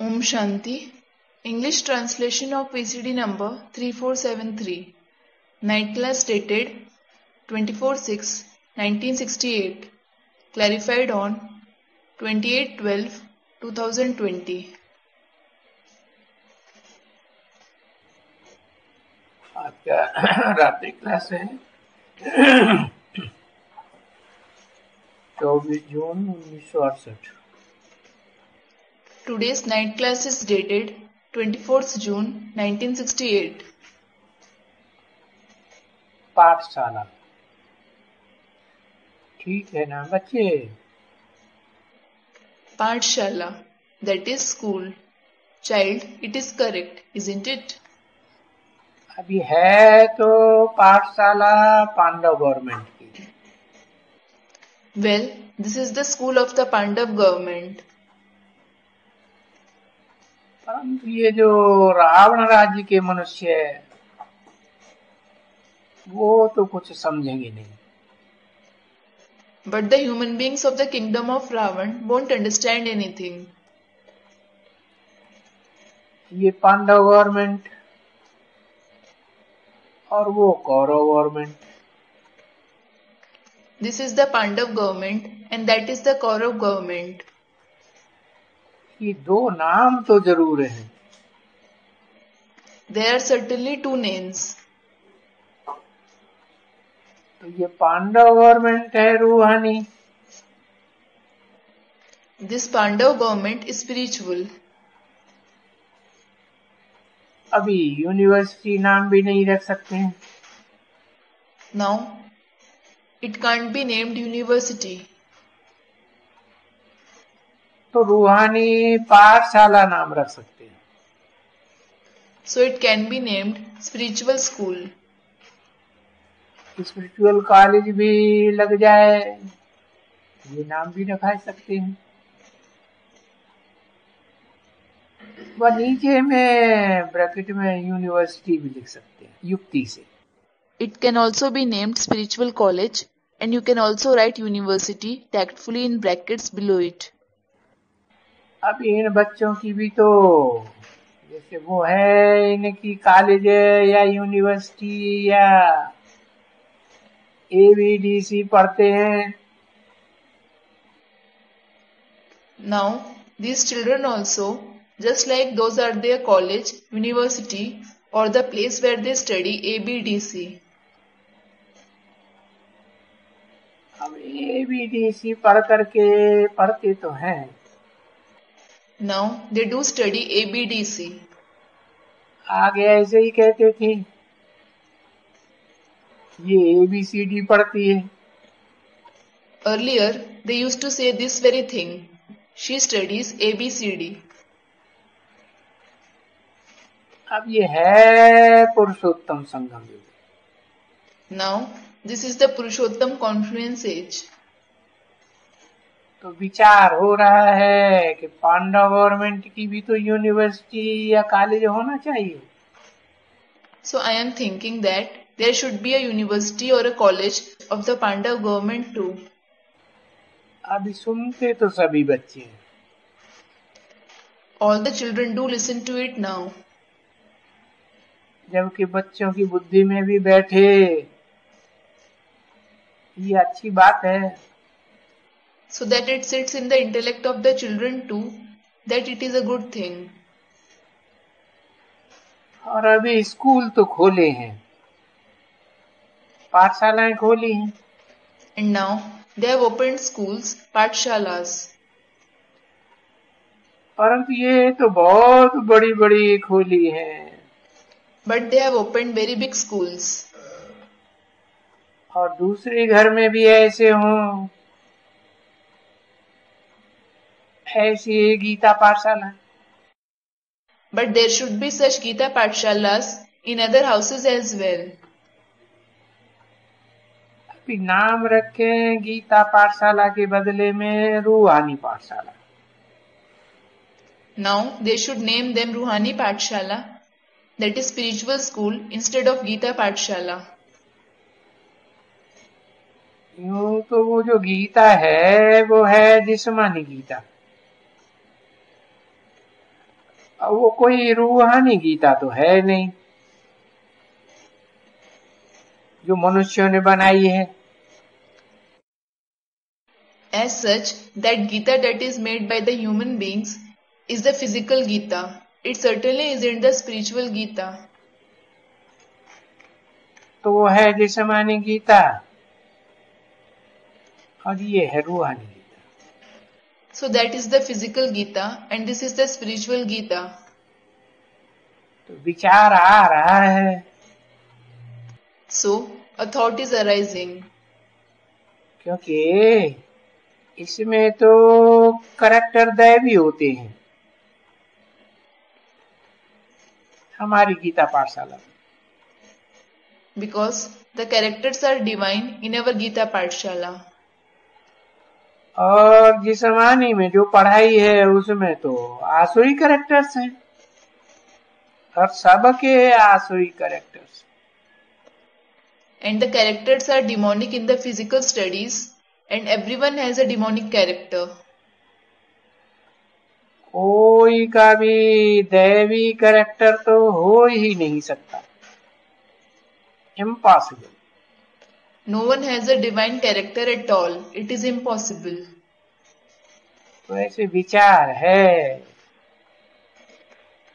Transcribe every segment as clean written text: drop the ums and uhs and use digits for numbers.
Om Shanti. English translation of PCD number 3473. Night class dated 24/6/1968. Clarified on 28/12/2020. आज का रात्रि class है 24 जून 1968। Today's night class is dated 24th June 1968. पाठशाला, ठीक है ना बच्चे? Pathshala, that is school. Child, it is correct, isn't it? अभी है तो पाठशाला पांडव गवर्नमेंट की। Well, this is the school of the Pandav government. परंतु ये जो रावण राज्य के मनुष्य है वो तो कुछ समझेंगे नहीं। But the human beings of the kingdom of Ravan won't understand anything. ये पांडव गवर्नमेंट और वो Kaurav government, This is the Pandav government and that is the Kaurav government. ये दो नाम तो जरूर हैं। There are certainly two names. तो ये पांडव गवर्नमेंट है रूहानी, This Pandav government is spiritual. अभी यूनिवर्सिटी नाम भी नहीं रख सकते हैं। Now, it can't be named university. तो रूहानी पाठशाला नाम रख सकते हैं। So it can be named spiritual school. Spiritual college भी लग जाए, ये नाम भी रखा सकते हैं। वह नीचे में ब्रैकेट में यूनिवर्सिटी भी लिख सकते हैं युक्ति से। It can also be named spiritual college and you can also write university tactfully in brackets below it. अब इन बच्चों की भी तो जैसे वो है इनकी कॉलेज या यूनिवर्सिटी या ABDC पढ़ते हैं। Now, these children also, just like those are their college, university or the place where they study ABDC. अब ABDC पढ़ करके पढ़ते तो हैं। Now, they do study ABDC. आगे ऐसे ही कहते थे ये ABCD पढ़ती है। Earlier, they used to say this very thing. She studies ABCD. अब ये है पुरुषोत्तम संगम युग। Now, this is the Purushottam confluence age. तो विचार हो रहा है कि पांडव गवर्नमेंट की भी तो यूनिवर्सिटी या कॉलेज होना चाहिए। So I am thinking that there should be a university or a college of the Pandav government too. अभी सुनते तो सभी बच्चे हैं। All the children do listen to it now. जबकि बच्चों की बुद्धि में भी बैठे ये अच्छी बात है। So that it sits in the intellect of the children too, that it is a good thing. और अभी स्कूल तो खोले हैं, पाठशालाएं खोली हैं। And now they have opened schools, pathshalas. परंतु ये तो बहुत बड़ी बड़ी खोली है। But they have opened very big schools. और दूसरे घर में भी ऐसे हों, ऐसी गीता पाठशाला। But there should be such Gita pathshalas in other houses as well. अभी नाम रखें गीता पाठशाला के बदले में रूहानी पाठशाला। Now they should name them Ruhani Pathshala, that is spiritual school, instead of Gita Pathshala. यूं तो वो जो गीता है वो है जिस्मानी गीता, अब वो कोई रूहानी गीता तो है नहीं जो मनुष्यों ने बनाई है। As such, that Gita that is made by the human beings is the physical Gita. It certainly isn't the spiritual Gita. तो वो है जिस्मानी गीता और ये है रूहानी Gita. So that is the physical Gita and this is the spiritual Gita. तो विचार आ रहा है। So a thought is arising. क्योंकि इसमें तो करैक्टर दैवी होते हैं हमारी गीता पाठशाला में। Because the characters are divine in our Gita Pathshala. और जिस्मानी में जो पढ़ाई है उसमें तो आसुरी कैरेक्टर्स हैं और सबके आसुरी characters. And the characters are demonic in the physical studies and everyone has a demonic character. कोई का भी दैवी कैरेक्टर तो हो ही नहीं सकता, impossible. No one has a divine character at all. It is impossible. तो ऐसे विचार है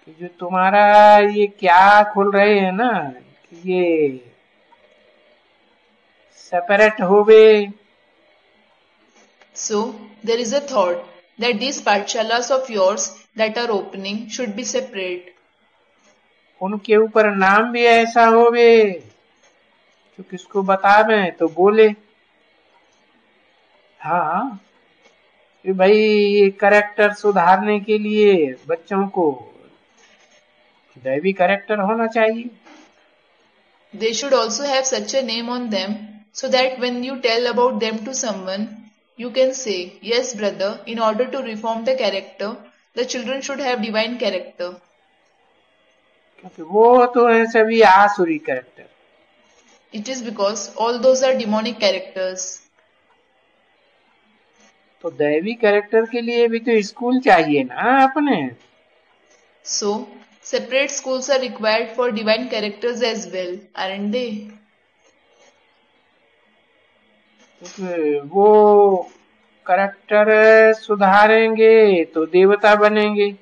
कि जो तुम्हारा ये क्या खोल रहे हैं ना कि ये सेपरेट हो गए। So there is a thought that these pathshalas of yours that are opening should be separate. उनके ऊपर नाम भी ऐसा हो गए जो किसको बतावे तो बोले हाँ कि भाई ये कैरेक्टर सुधारने के लिए बच्चों को दैवी कैरेक्टर होना चाहिए। They should also have such a name on them so that when you tell about them to someone, you can say, yes brother, in order to reform the character, the children should have divine character. क्योंकि वो तो है सभी आसुरी character. It is because all those are demonic characters. तो दैवी character के लिए भी तो स्कूल चाहिए ना अपने। So, separate schools are required for divine characters as well, aren't they? क्योंकि वो कैरेक्टर सुधारेंगे तो देवता बनेंगे।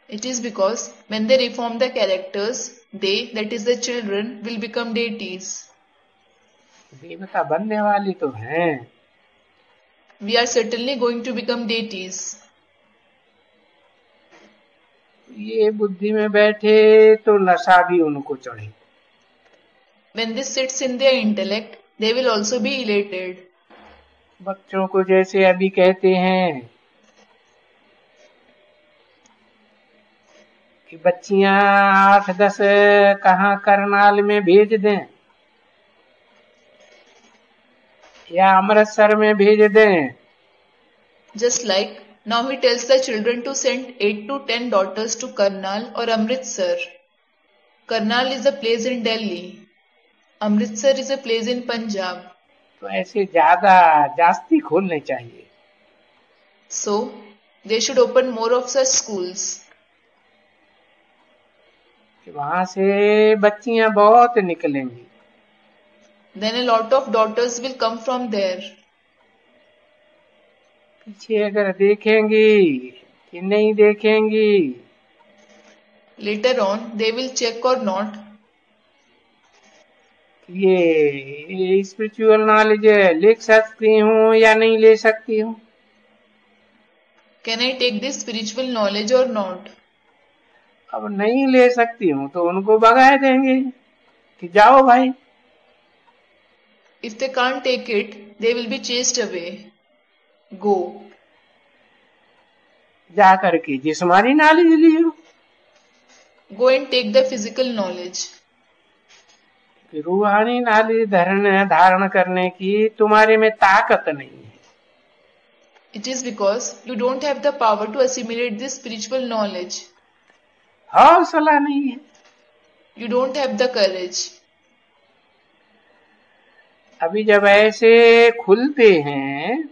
It is because when they reform the characters, they, that is the children, will become deities. देवता बनने वाली तो हैं। We are certainly going to become deities. ये बुद्धि में बैठे तो नशा भी उनको चढ़े। When this sits in their intellect, they will also be elated. बच्चों को जैसे अभी कहते हैं कि बच्चियां 8-10 कहाँ करनाल में भेज दें या अमृतसर में भेज दें। Just like now he tells the children to send 8 to 10 daughters to Karnal or Amritsar. Karnal is a place in Delhi. Amritsar is a place in Punjab. तो ऐसे ज्यादा जास्ती खोलने चाहिए। So, they should open more of such schools. कि वहां से बच्चियां बहुत निकलेंगी। Then a lot of daughters will come from there. पीछे अगर देखेंगी कि नहीं देखेंगी, Later on, they will check or not. ये स्पिरिचुअल नॉलेज ले सकती हूँ या नहीं ले सकती हूँ। Can I take this spiritual knowledge or not? अब नहीं ले सकती हूँ तो उनको भगा देंगे कि जाओ भाई। If they can't take it, they will be chased away. Go. जा करके जिस्मानी knowledge Leo. Go and take the physical knowledge. रूहानी नॉलेज धारण करने की तुम्हारे में ताकत नहीं है। It is because you don't have the power to assimilate this spiritual knowledge. हौसला नहीं है। You don't have the courage. अभी जब ऐसे खुलते हैं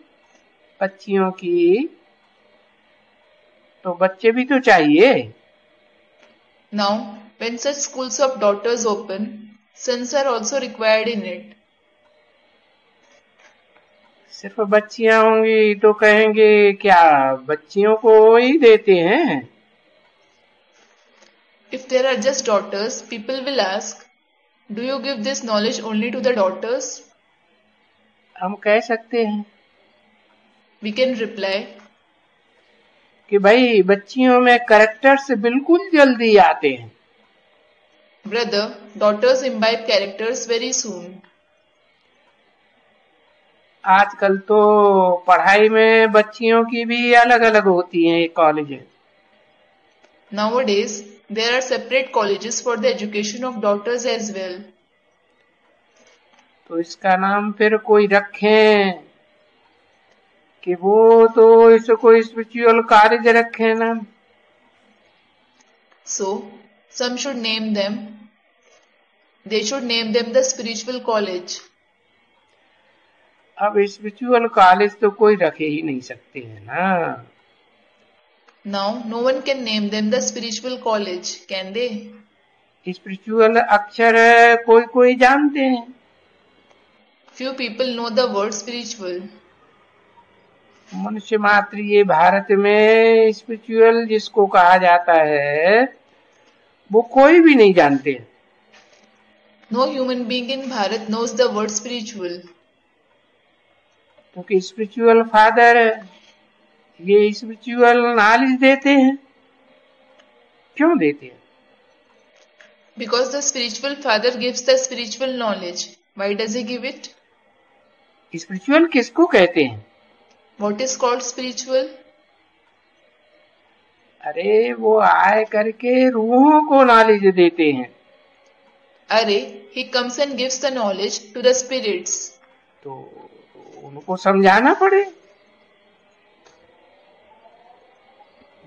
बच्चियों की तो बच्चे भी तो चाहिए। Now, when such schools of daughters open, sons are also required in it. सिर्फ बच्चियां होंगी तो कहेंगे क्या बच्चियों को ही देते हैं। If there are just daughters, people will ask, do you give this knowledge only to the daughters? हम कह सकते हैं We can reply, कि भाई बच्चियों में कैरेक्टर्स बिल्कुल जल्दी आते हैं। brother, daughters imbibe characters very soon. आजकल तो पढ़ाई में बच्चियों की भी अलग अलग होती हैं college. Nowadays, there are separate colleges for the education of daughters as well. तो इसका नाम फिर कोई रखें कि वो तो इसको स्पिरिचुअल कॉलेज रखें ना। So, some should name them. They should name them the spiritual college. अब स्पिरिचुअल कॉलेज तो कोई रखे ही नहीं सकते हैं ना। Now, no one can name them the spiritual college, can they? Spiritual अक्षर कोई कोई जानते हैं। Few people know the word spiritual. मनुष्य मात्र ये भारत में स्पिरिचुअल जिसको कहा जाता है वो कोई भी नहीं जानते। No human being in Bharat knows the word spiritual. क्योंकि स्पिरिचुअल फादर ये स्पिरिचुअल नॉलेज देते हैं। क्यों देते हैं? Because the spiritual father gives the spiritual knowledge. Why does he give it? Spiritual किसको कहते हैं? What is called spiritual? अरे वो आए करके रूहों को नॉलेज देते हैं। Are, he comes and gives the knowledge to the spirits. तो उनको समझाना पड़े।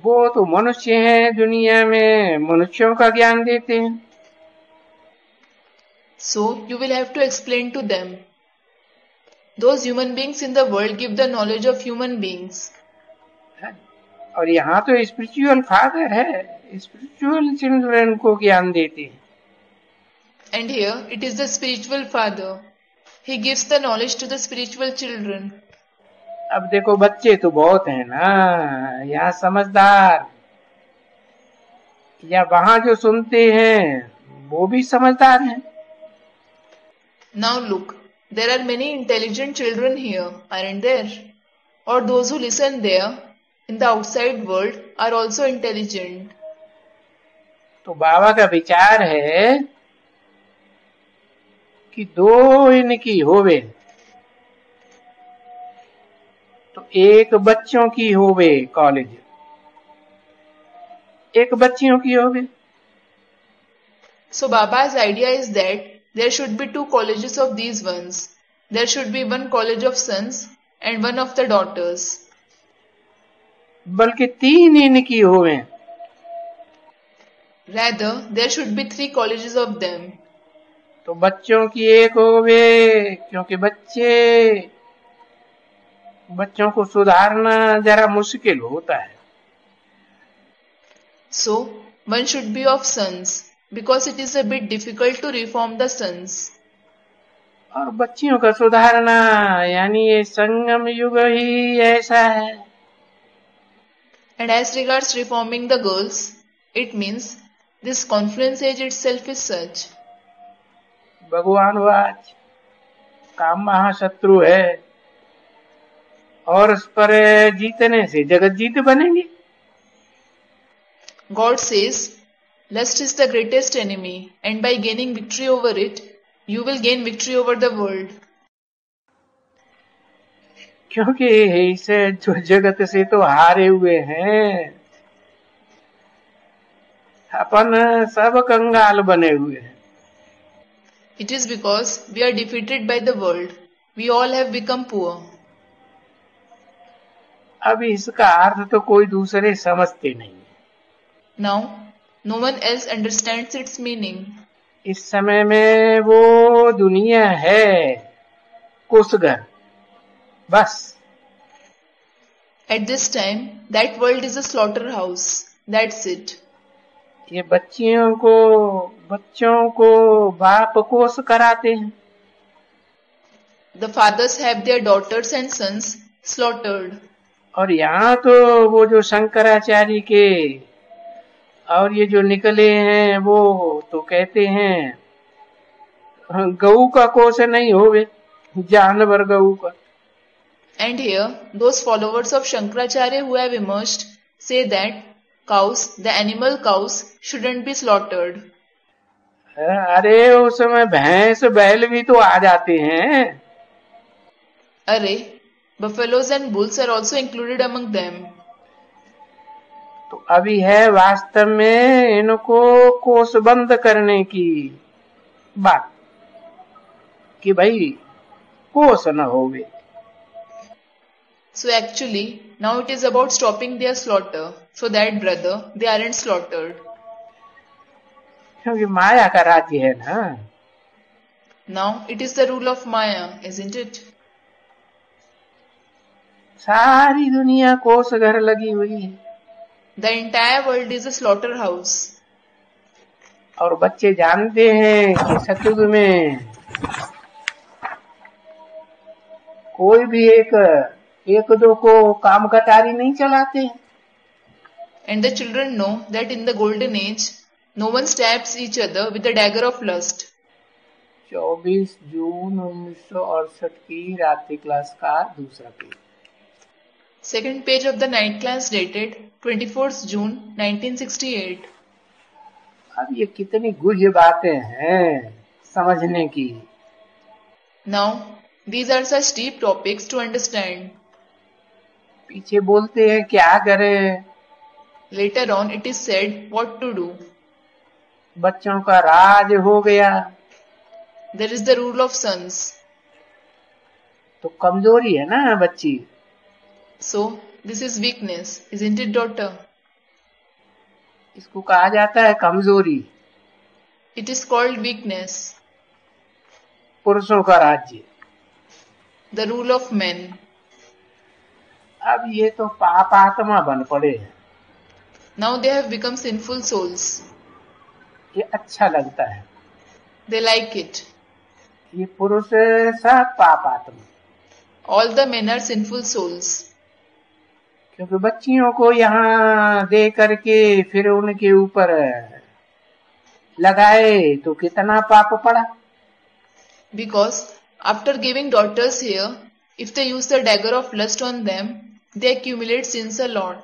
वो तो मनुष्य हैं, दुनिया में मनुष्यों का ज्ञान देते हैं। So, you will have to explain to them. Those human beings in the world give the knowledge of human beings. और यहाँ तो स्पिरिचुअल फादर है, स्पिरिचुअल चिल्ड्रन को ज्ञान देते हैं। And here it is the spiritual father. He gives the knowledge to the spiritual children. अब देखो बच्चे तो बहुत हैं ना, यहाँ समझदार या वहाँ जो सुनते हैं वो भी समझदार हैं। Now look, there are many intelligent children here, aren't there? Or those who listen there in the outside world are also intelligent. तो बाबा का विचार है कि दो इनकी होवे, तो एक बच्चों की होवे कॉलेज, एक बच्चियों की होवे। So Baba's idea is that there should be two colleges of these ones. There should be one college of sons and one of the daughters. बल्कि तीन इनकी होवे। Rather, there should be three colleges of them. तो बच्चों की एक होवे, क्योंकि बच्चों को सुधारना जरा मुश्किल होता है। So, one should be of sons, because it is a bit difficult to reform the sons. और बच्चियों का सुधारना यानी ये संगम युग ही ऐसा है। And as regards reforming the girls, it means this confluence age itself is such. भगवान वाच काम महाशत्रु है और उस पर जीतने से जगत जीत बनेंगे। God says, lust is the greatest enemy, and by gaining victory over it, you will gain victory over the world. क्योंकि इस जगत से तो हारे हुए हैं, अपन सब कंगाल बने हुए हैं। It is because we are defeated by the world. We all have become poor. अब इसका अर्थ तो कोई दूसरे समझते नहीं। Now, no one else understands its meaning. इस समय में वो दुनिया है कुसगर, बस। At this time, that world is a slaughterhouse. That's it. ये बच्चों को बाप कोस कराते हैं. The fathers have their daughters and sons slaughtered. और यहाँ तो वो जो शंकराचार्य के और ये जो निकले हैं वो तो कहते हैं गऊ का कोस नहीं होवे, जानवर गऊ का. And here, those followers of Shankaracharya who have emerged say that cows, the animal cows, shouldn't be slaughtered. अरे उस समय भैंस बैल भी तो आ जाते हैं. अरे, buffaloes and bulls are also included among them. तो अभी है वास्तव में इनको कोस बंद करने की बात कि भाई कोस न होवे. So actually, now it is about stopping their slaughter, so that brother, they aren't slaughtered. क्योंकि माया का राज्य है ना. Now it is the rule of Maya, isn't it? सारी दुनिया कोस घर लगी हुई है. The entire world is a slaughterhouse. और बच्चे जानते हैं कि सतयुग में कोई भी एक दो को काम कटारी नहीं चलाते. And the children know that in the golden age, no one stabs each other with a dagger of lust. 24 जून 1968 की रात्रि क्लास का दूसरा page. Second page of the night class dated 24th June 1968. अब ये कितनी गुह्य बातें हैं समझने की. Now, these are such deep topics to understand. पीछे बोलते हैं क्या करें. Later on, it is said what to do. बच्चों का राज हो गया. There is the rule of sons. तो कमजोरी है ना बच्ची. So, this is weakness, isn't it, daughter? इसको कहा जाता है कमजोरी. It is called weakness. पुरुषों का राज्य. The rule of men. अब ये तो पाप आत्मा बन पड़े हैं. Now they have become sinful souls. ये अच्छा लगता है. They like it. ये पुरुष सब पाप आत्मा. All the men are sinful souls. क्योंकि बच्चियों को यहाँ दे करके फिर उनके ऊपर लगाए तो कितना पाप पड़ा. Because after giving daughters here, if they use the dagger of lust on them, they accumulate sins a lot.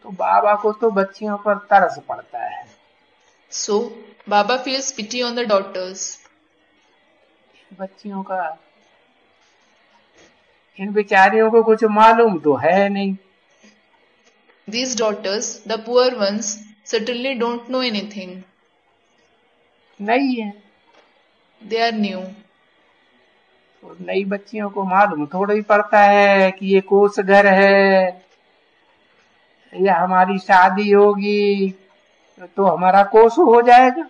तो बाबा को तो बच्चियों पर तरस पड़ता है. So, Baba feels pity on the daughters. बच्चियों का इन बेचारियों को कुछ मालूम तो है नहीं. These daughters, the poor ones, certainly don't know anything. नहीं है. They are new. तो नई बच्चियों को मालूम थोड़ा ही पड़ता है कि ये कोस घर है या हमारी शादी होगी तो हमारा कोस हो जाएगा.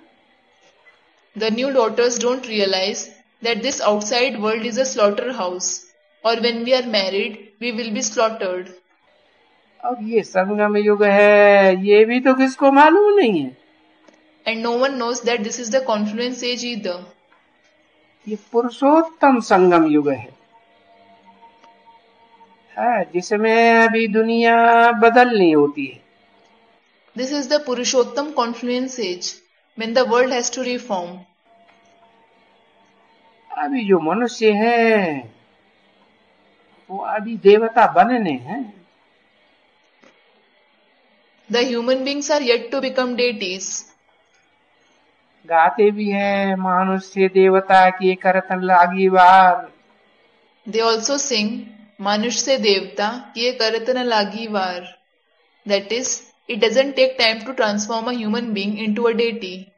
The new daughters don't realize that this outside world is a slaughterhouse, or when we are married, we will be slaughtered. और ये संगम युग है ये भी तो किसको मालूम नहीं है. And no one knows that this is the confluence age either. ये पुरुषोत्तम संगम युग है जिसमें अभी दुनिया बदलनी होती है. This is the Purushottam confluence age, when the world has to reform. अभी जो मनुष्य हैं वो अभी देवता बनने हैं. The human beings are yet to become deities. गाते भी हैं मनुष्य देवता की करतन लागी वार. They also sing Manushya Devta Kiye Karatana Lagi Var. That is, it doesn't take time to transform a human being into a deity.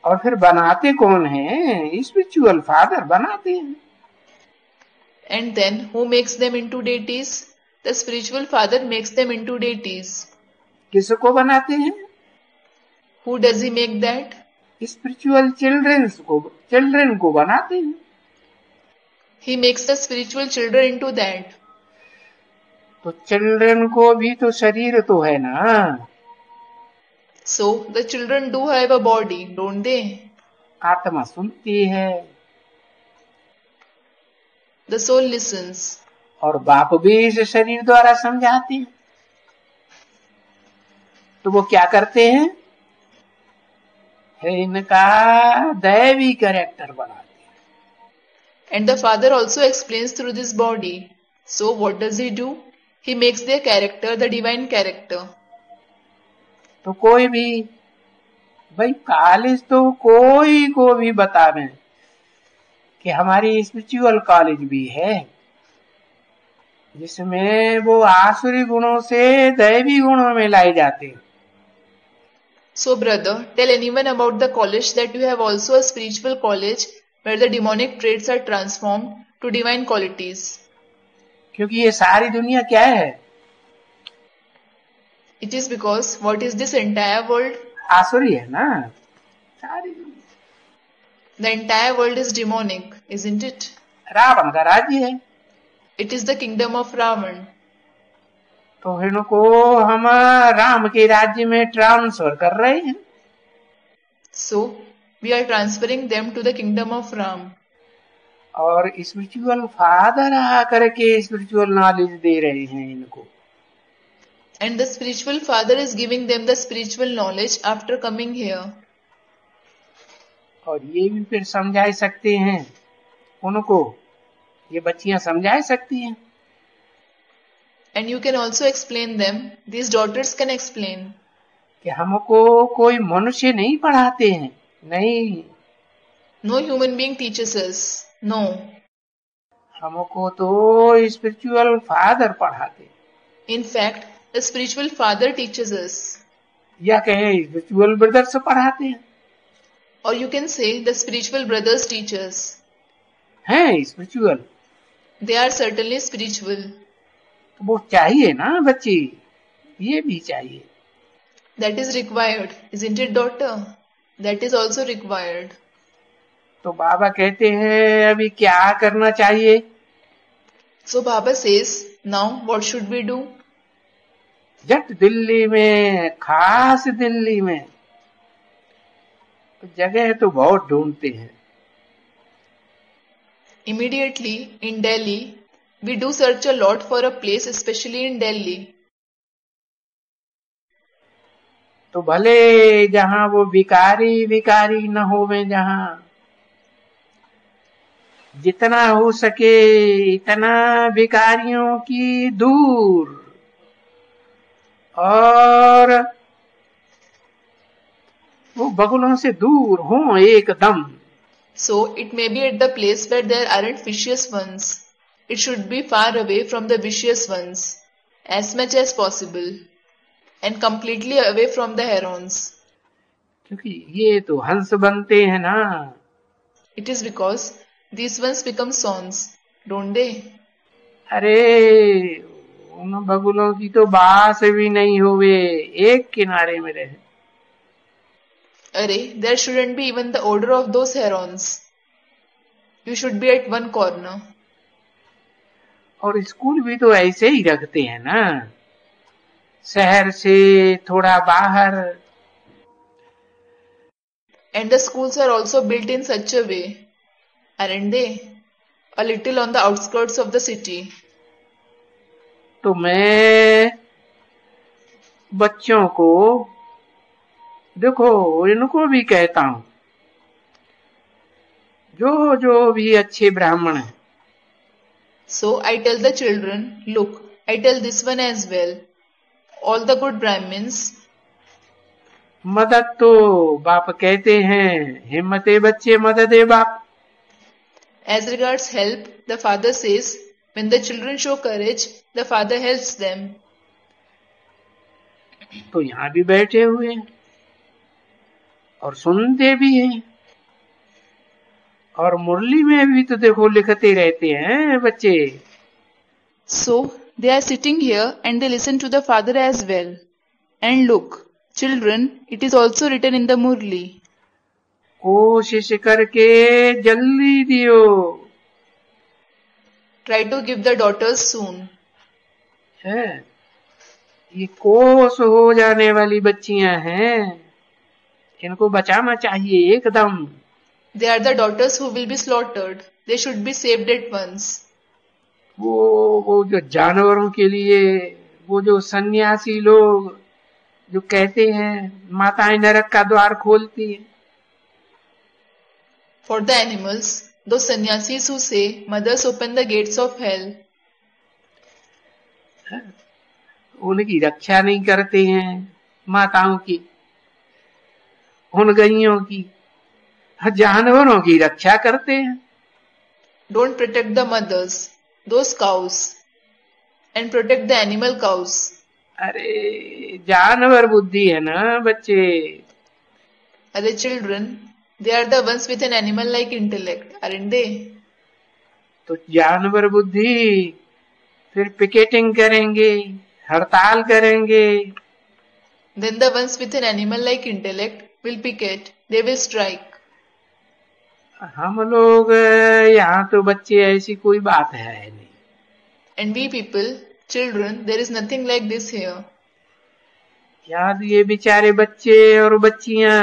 और फिर बनाते कौन हैं? स्पिरिचुअल फादर बनाते हैं. And then, who makes them into deities? The spiritual father makes them into deities. किसको बनाते हैं? Who does he make that? Spiritual children को बनाते हैं. He makes the spiritual children into that. तो चिल्ड्रन को भी तो शरीर तो है ना, So the children do have a body, don't they? आत्मा सुनती है The soul listens. और बाप भी इस शरीर द्वारा समझाते हैं। तो वो क्या करते हैं, इनका दैवी कैरेक्टर बनाते हैं। And the Father also explains through this body. So what does he do? He makes their character the divine character. तो कोई भी भाई कॉलेज तो कोई को भी बतावे कि हमारी स्पिरिचुअल कॉलेज भी है जिसमें वो आसुरी गुणों से दैवी गुणों में लाए जाते हैं। So brother, tell anyone about the college that you have also a spiritual college where the demonic traits are transformed to divine qualities. क्योंकि ये सारी दुनिया क्या है, It is because what is this entire world? आसुरी है ना सारी दुनिया। The entire world is demonic, isn't it? Ravan का राज्य है, It is the kingdom of Ravan. तो इनको हम राम के राज्य में ट्रांसफर कर रहे हैं। So we are transferring them to the kingdom of Ram. और स्पिरिचुअल फादर आकर के स्पिरिचुअल नॉलेज दे रहे हैं इनको। And the spiritual father is giving them the spiritual knowledge after coming here. और ये भी फिर समझा सकते हैं उनको, ये बच्चियां समझा सकती हैं। And you can also explain them. These daughters can explain. कि हमको कोई मनुष्य नहीं पढ़ाते हैं, नहीं, No human being teaches us. No. हमको तो स्पिरिचुअल फादर पढ़ाते हैं। In fact, the spiritual father teaches us. या कहें स्पिरिचुअल ब्रदर्स पढ़ाते हैं। Or you can say the spiritual brothers teach us. हैं spiritual, They are certainly spiritual. तो वो चाहिए ना बच्ची, ये भी चाहिए। That is required, isn't it, daughter? That is also required. तो बाबा कहते हैं अभी क्या करना चाहिए। So Baba says, now what should we do? जट दिल्ली में, खास दिल्ली में जगह तो बहुत ढूंढते हैं। Immediately in Delhi, we do search a lot for a place, especially in Delhi. तो भले जहां वो विकारी न होवे, जहां जितना हो सके इतना विकारियों की दूर और वो बगुलों से दूर हो एकदम। So it may be at the place where there aren't vicious ones. It should be far away from the vicious ones, as much as possible, and completely away from the herons. क्योंकि ये तो हंस बनते हैं ना। It is because these ones become swans, don't they? अरे उन बगुलों की तो बास भी नहीं होवे, एक किनारे में रहे। Arey, there shouldn't be even the odor of those herons. You should be at one corner. और स्कूल भी तो ऐसे ही रखते हैं ना, शहर से थोड़ा बाहर। And the schools are also built in such a way, aren't they? A little on the outskirts of the city. तो मैं बच्चों को देखो, इनको भी कहता हूं, जो भी अच्छे ब्राह्मण हैं। So I tell the children, look, I tell this one as well. All the good Brahmins. मदद तो बाप कहते हैं, हिम्मते बच्चे मदद है बाप। As regards help, the father says, when the children show courage, the father helps them. तो यहाँ भी बैठे हुए हैं और सुनते भी हैं, और मुरली में भी तो देखो लिखते रहते हैं बच्चे। So they are sitting here and they listen to the father as well. And look, children, it is also written in the Murli. कोशिश करके जल्दी दियो, Try to give the daughters soon. है, ये कोस हो जाने वाली बच्चियां हैं, इनको बचाना चाहिए एकदम। They are the daughters who will be slaughtered. They should be saved at once. वो जो जानवरों के लिए, वो जो सन्यासी लोग जो कहते हैं माताएं नरक का द्वार खोलती है, For the animals, those sannyasis who say mothers open the gates of hell. उनकी रक्षा नहीं करते हैं, माताओं की, उन गैयों की, जानवरों की रक्षा करते हैं। Don't protect the mothers, those cows, and protect the animal cows. अरे जानवर बुद्धि है ना बच्चे। Other children, they are the ones with an animal-like intellect, aren't they? तो जानवर बुद्धि फिर पिकेटिंग करेंगे, हड़ताल करेंगे। Then the ones with an animal-like intellect will picket, they will strike. हम लोग यहाँ तो बच्चे ऐसी कोई बात है नहीं। And we people, children, there is nothing like this here. याद ये बेचारे बच्चे और बच्चियां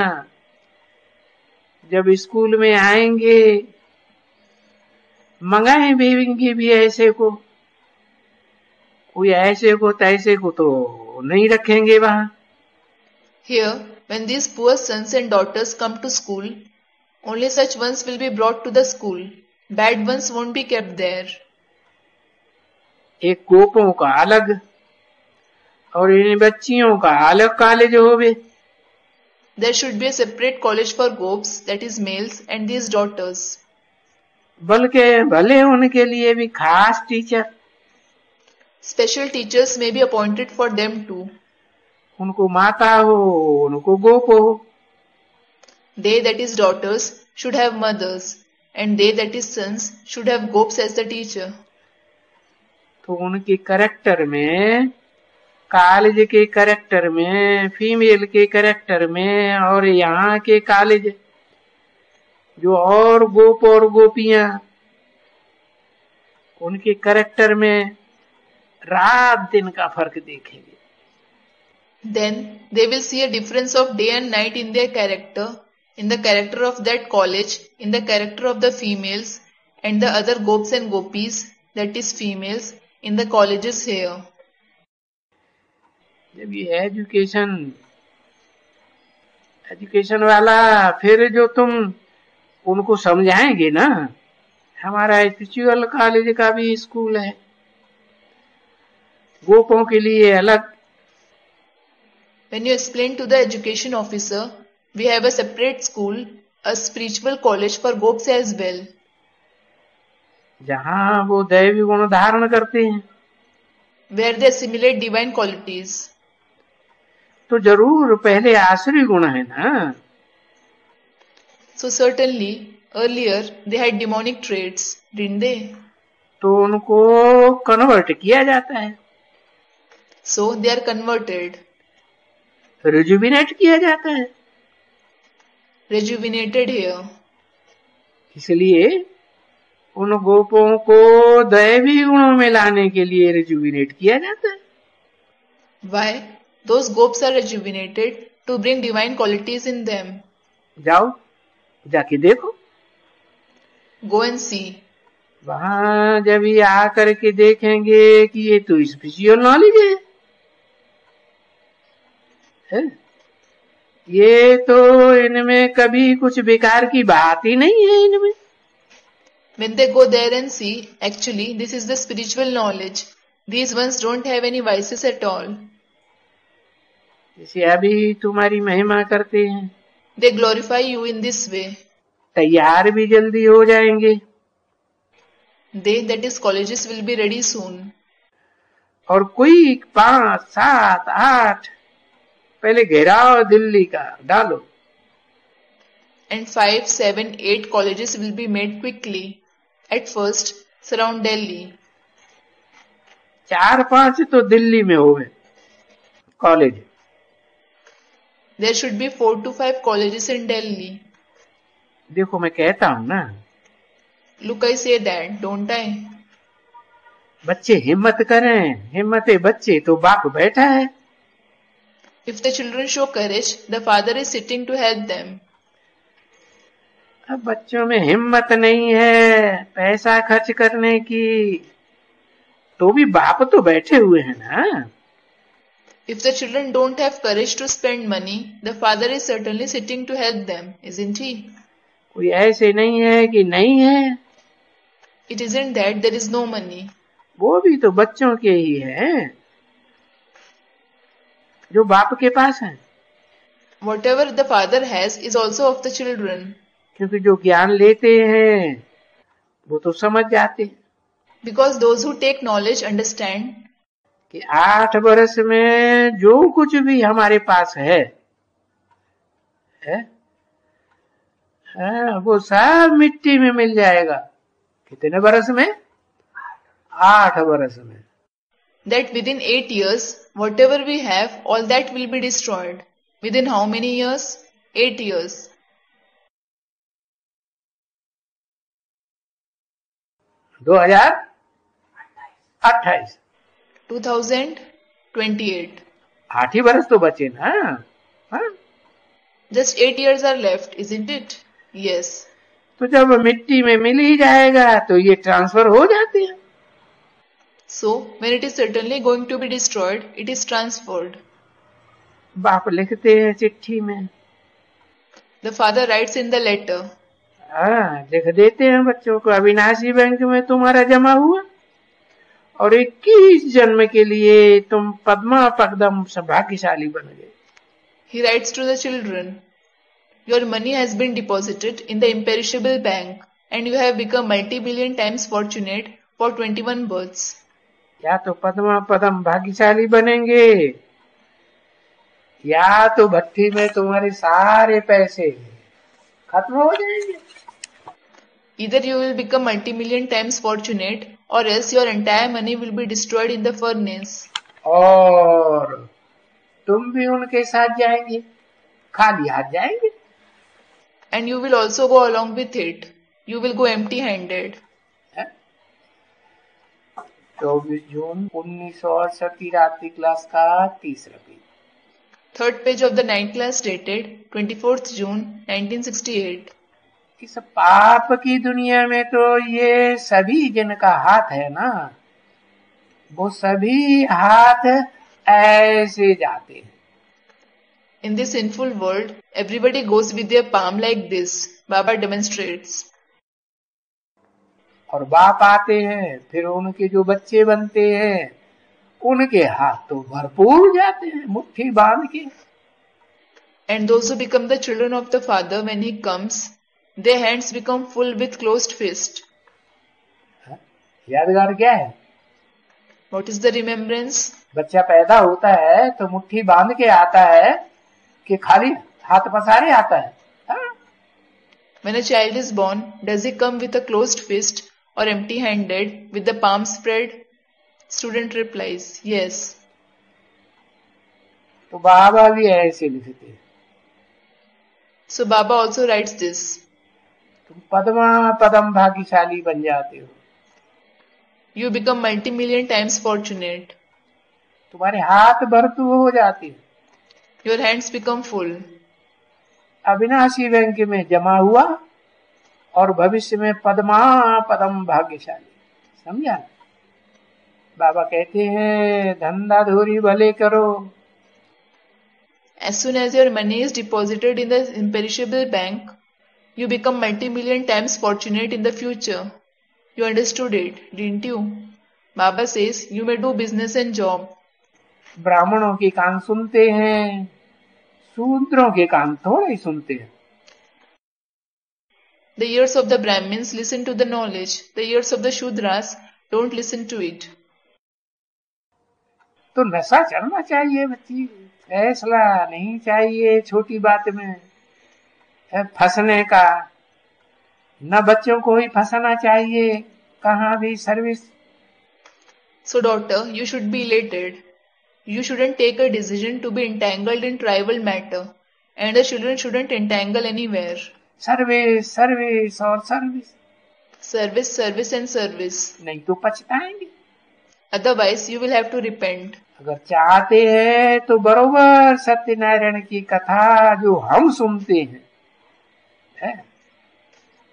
जब स्कूल में आएंगे, मंगाए भेजेंगे भी ऐसे को, कोई ऐसे को तैसे को तो नहीं रखेंगे वहां। Here, when these poor sons and daughters come to school, only such ones will be brought to the school. Bad ones won't be kept there. एक गोपों का अलग और इन बच्चियों का अलग कॉलेज होवे। There should be a separate college for gopes, that is males, and these daughters. बल्कि भले उनके लिए भी खास teacher, Special teachers may be appointed for them too. उनको माता हो, उनको गोप हो। They, that is daughters, should have mothers, and they, that is sons, should have gopes as the teacher. तो उनके कैरेक्टर में, कॉलेज के कैरेक्टर में, फीमेल के कैरेक्टर में, और यहाँ के कॉलेज जो और गोप और गोपियां, उनके कैरेक्टर में रात दिन का फर्क देखेंगे। Then they will see a difference of day and night in their character, in the character of that college, in the character of the females and the other gopes and gopis, that is females, in the colleges here. जब ये education वाला फिर जो तुम उनको समझाएंगे ना, हमारा स्पिरिचुअल कॉलेज का भी स्कूल है, गोपों के लिए अलग। When you explain to the education officer, we have a separate school, a spiritual college for gopes as well. जहाँ वो दैवी गुण धारण करते हैं, Where they assimilate divine qualities. तो जरूर पहले आसुरी गुण है ना। So certainly, earlier they had demonic traits, didn't they? तो उनको कन्वर्ट किया जाता है, So they are converted, rejuvenate किया जाता है। rejuvenated here. इसलिए उन गोपों को दैवी गुणों में लाने के लिए रिजुविनेट किया जाता है। Why? Those gopes are rejuvenated to bring divine qualities in them. जाओ, जाके देखो। Go and see. वहां जब ये आकर के देखेंगे कि ये तो स्पिरिचुअल नॉलेज है, ये तो इनमें कभी कुछ बेकार की बात ही नहीं है इनमें। When they go there and see, actually this is the spiritual knowledge. These ones don't have any vices at all. जैसे अभी तुम्हारी महिमा करते हैं, They glorify you in this way. तैयार भी जल्दी हो जाएंगे। They, that is colleges, will be ready soon. और कोई 5, 7, 8 पहले घेराव दिल्ली का डालो। And 5, 7, 8 colleges will be made quickly. At first, surround Delhi. 4-5 तो दिल्ली में हो गए college. There should be 4 to 5 colleges in Delhi. देखो मैं कहता हूं ना, Look, I say that, don't I? बच्चे हिम्मत करें, हिम्मत बच्चे तो बाप बैठा है। If the children show courage, the father is sitting to help them. अब बच्चों में हिम्मत नहीं है पैसा खर्च करने की, तो भी बाप तो बैठे हुए हैं ना। If the children don't have courage to spend money, the father is certainly sitting to help them, isn't he? कोई ऐसे नहीं है कि नहीं है। It isn't that there is no money. वो भी तो बच्चों के ही है जो बाप के पास है। Whatever the father has is also of the children. क्योंकि जो ज्ञान लेते हैं वो तो समझ जाते हैं Because those who take knowledge understand कि 8 वर्ष में जो कुछ भी हमारे पास है वो सब मिट्टी में मिल जाएगा। कितने वर्ष में? 8 वर्ष में। that within 8 years, whatever we have, all that will be destroyed. Within how many years? 8 years. 2028 2028. 8 ही वर्ष तो बचे ना। हाँ? Just 8 years are left, isn't it? Yes. तो जब मिट्टी में मिल ही जाएगा तो ये ट्रांसफर हो जाते हैं। So, when it is certainly going to be destroyed, it is transferred. बाप लिखते हैं चिट्ठी में। The father writes in the letter. लिख देते हैं बच्चों को, अविनाशी बैंक में तुम्हारा जमा हुआ और 21 जन्म के लिए तुम पद्मा पकदम सौभाग्यशाली बन गए। He writes to the children, your money has been deposited in the imperishable bank and you have become multi-billion times fortunate for 21 births. या तो पद्मा पदम भाग्यशाली बनेंगे या तो भट्टी में तुम्हारे सारे पैसे खत्म हो जाएंगे। Either you will become multi-million times fortunate or else your entire money will be destroyed in the furnace. और तुम भी उनके साथ जाएंगे, खाली हाथ जाएंगे। And you will also go along with it. You will go empty-handed. 24 जून 1968 की रात्रि क्लास का 3रा page. Third page of the 9th class dated 24th June 1968. इस पाप की दुनिया में तो ये सभी जिनका हाथ है ना, वो सभी हाथ ऐसे जाते हैं। In this sinful world, everybody goes with their palm like this. Baba demonstrates. और बाप आते हैं, फिर उनके जो बच्चे बनते हैं उनके हाथ तो भरपूर जाते हैं मुट्ठी बांध के। And those who become the children of the Father when He comes, their hands become full with closed fist. यादगार क्या है? What is the remembrance? बच्चा पैदा होता है तो मुट्ठी बांध के आता है कि खाली हाथ पसारे आता है? When a child is born, does he come with a closed fist or empty-handed with the palms spread? Student replies, yes. तो बाबा भी ऐसे लिखते हैं। So Baba also writes this. तुम पद्मा पदम भाग्यशाली बन जाते हो। You become multi-million times fortunate. तुम्हारे हाथ भरतू हो जाते हैं। Your hands become full. अविनाशी बैंक में जमा हुआ और भविष्य में पद्मा पदम भाग्यशाली। समझा? बाबा कहते हैं धंधा धोरी भले करो। As soon as your money is deposited in the imperishable bank, you become multi-million times fortunate in the future. You understood it, didn't you? Baba says you may do business and job. ब्राह्मणों के कान सुनते हैं, शूद्रों के कान थोड़े ही सुनते हैं। The ears of the Brahmins listen to the knowledge. The ears of the Shudras don't listen to it. तो नशा चढ़ना चाहिए बच्ची, फैसला नहीं चाहिए छोटी बात में फंसने का। न बच्चों को ही फंसाना चाहिए कहाँ भी service. So daughter, you should be elated. You shouldn't take a decision to be entangled in tribal matter, and the children shouldn't entangle anywhere. Service service और service, Service, service and service. नहीं तो पछताएंगे। Otherwise, you will have to repent. अगर चाहते हैं तो बरोबर सत्यनारायण की कथा जो हम सुनते हैं, है?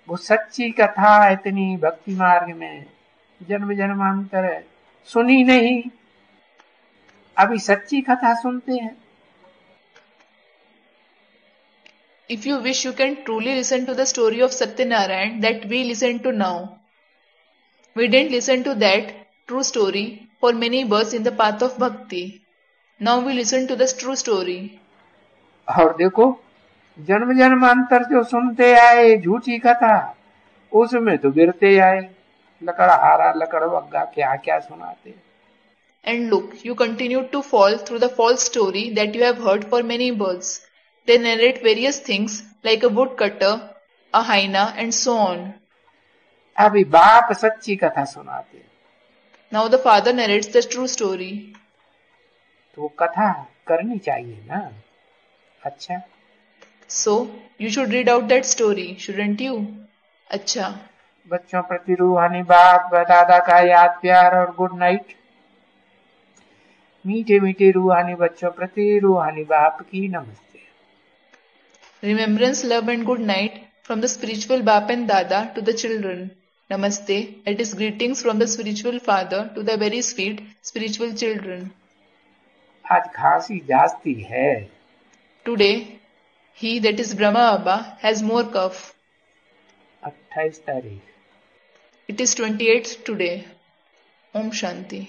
वो सच्ची कथा इतनी भक्ति मार्ग में जन्म जन्मांतर सुनी नहीं, अभी सच्ची कथा सुनते हैं. If you wish, you can truly listen to the story of Satyanarayan that we listen to now. We didn't listen to that true story for many births in the path of bhakti. Now we listen to the true story. और देखो, जन्म जन्मांतर जो सुनते आए झूठी कथा, उसमें तो गिरते आए, लकड़हारा लकड़बग्गा क्या क्या सुनाते. And look, you continue to fall through the false story that you have heard for many births. They narrate various things like a woodcutter, a hyena, and so on. अभी बाप सच्ची कथा सुनाते. Now the father narrates the true story. तो वो कथा करनी चाहिए ना. अच्छा. So, you should read out that story, shouldn't you? अच्छा. बच्चों प्रति रूहानी बाप दादा का याद प्यार और गुड नाइट. मीठे मीठे रूहानी बच्चों प्रति रूहानी बाप की नमस्ते. Remembrance, love and good night from the spiritual Bap and Dada to the children. Namaste, that is greetings from the spiritual father to the very sweet spiritual children. आज खांसी जास्ती है. Today, he, that is Brahma Abba, has more cough. 28 तारीख. It is 28th today. Om Shanti.